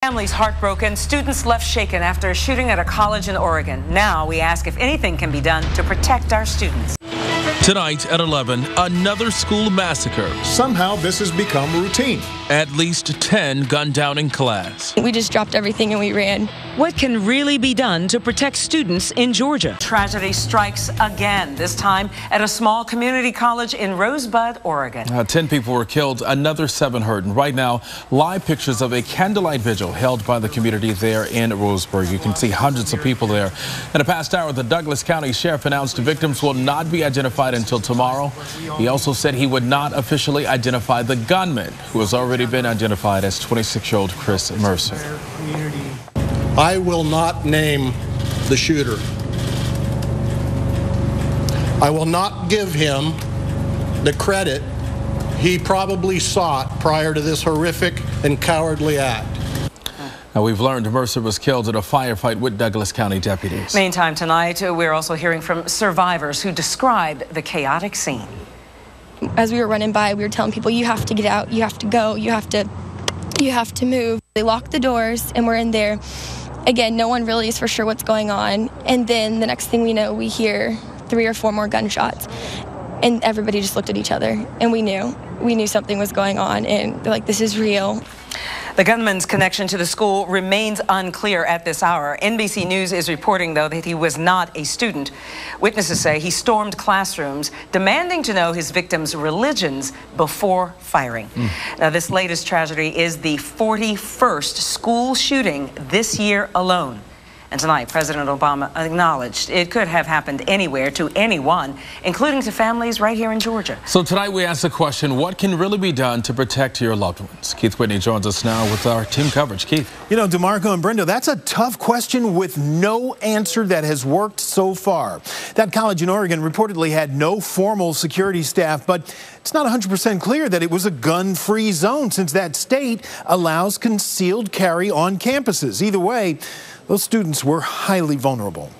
Families heartbroken, students left shaken after a shooting at a college in Oregon. Now we ask if anything can be done to protect our students. Tonight at 11, another school massacre. Somehow this has become routine. At least 10 gunned down in class. We just dropped everything and we ran. What can really be done to protect students in Georgia? Tragedy strikes again, this time at a small community college in Rosebud, Oregon. 10 people were killed, another 7 hurt. And right now, live pictures of a candlelight vigil held by the community there in Roseburg. You can see hundreds of people there. In the past hour, the Douglas County Sheriff announced victims will not be identified until tomorrow. He also said he would not officially identify the gunman, who has already been identified as 26-year-old Chris Mercer. I will not name the shooter. I will not give him the credit he probably sought prior to this horrific and cowardly act. Now, we've learned Mercer was killed in a firefight with Douglas County deputies. Meantime, tonight, we're also hearing from survivors who described the chaotic scene. As we were running by, we were telling people, you have to get out, you have to go, you have to move. They locked the doors and we're in there. Again, no one really is for sure what's going on. And then the next thing we know, we hear 3 or 4 more gunshots. And everybody just looked at each other and we knew something was going on, and they're like, this is real. The gunman's connection to the school remains unclear at this hour. NBC News is reporting, though, that he was not a student. Witnesses say he stormed classrooms, demanding to know his victims' religions before firing. Now, this latest tragedy is the 41st school shooting this year alone. And tonight, President Obama acknowledged it could have happened anywhere to anyone, including to families right here in Georgia. So tonight we ask the question, what can really be done to protect your loved ones? Keith Whitney joins us now with our team coverage. Keith. You know, DeMarco and Brenda, that's a tough question with no answer that has worked so far. That college in Oregon reportedly had no formal security staff, but it's not 100% clear that it was a gun-free zone, since that state allows concealed carry on campuses. Either way, those students were highly vulnerable.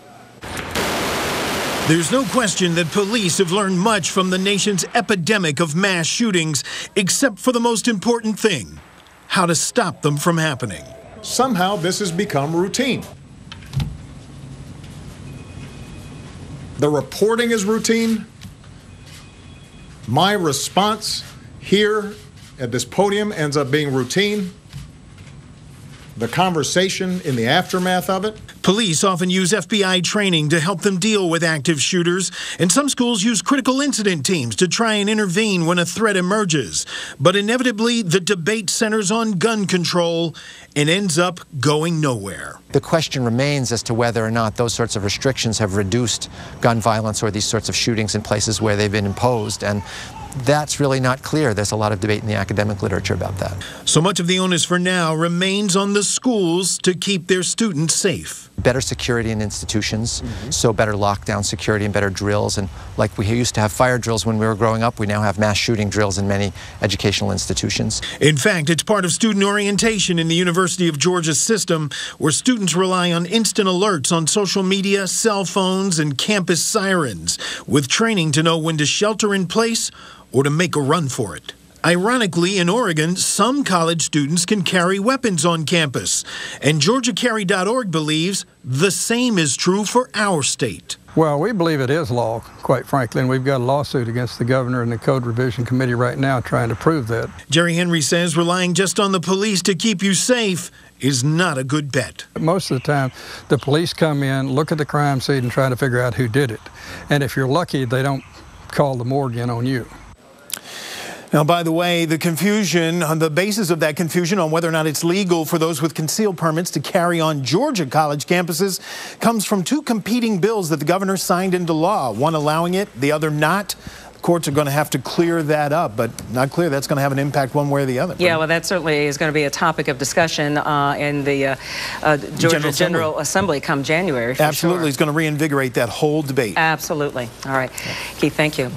There's no question that police have learned much from the nation's epidemic of mass shootings, except for the most important thing: how to stop them from happening. Somehow this has become routine. The reporting is routine. My response here at this podium ends up being routine. The conversation in the aftermath of it. Police often use FBI training to help them deal with active shooters, and some schools use critical incident teams to try and intervene when a threat emerges. But inevitably, the debate centers on gun control and ends up going nowhere. The question remains as to whether or not those sorts of restrictions have reduced gun violence or these sorts of shootings in places where they've been imposed, and that's really not clear. There's a lot of debate in the academic literature about that. So much of the onus for now remains on the schools to keep their students safe. Better security in institutions, so better lockdown security and better drills. And like we used to have fire drills when we were growing up, we now have mass shooting drills in many educational institutions. In fact, it's part of student orientation in the University of Georgia system, where students rely on instant alerts on social media, cell phones, and campus sirens, with training to know when to shelter in place or to make a run for it. Ironically, in Oregon, some college students can carry weapons on campus, and GeorgiaCarry.org believes the same is true for our state. Well, we believe it is law, quite frankly, and we've got a lawsuit against the governor and the Code Revision Committee right now trying to prove that. Jerry Henry says relying just on the police to keep you safe is not a good bet. Most of the time, the police come in, look at the crime scene, and try to figure out who did it. And if you're lucky, they don't call the morgue in on you. Now, by the way, the confusion, on the basis of that confusion on whether or not it's legal for those with concealed permits to carry on Georgia college campuses, comes from 2 competing bills that the governor signed into law, one allowing it, the other not. The courts are going to have to clear that up, but not clear that's going to have an impact one way or the other. Yeah, well, that certainly is going to be a topic of discussion in the Georgia General Assembly come January. Absolutely. It's going to reinvigorate that whole debate. Absolutely. All right. Keith, thank you.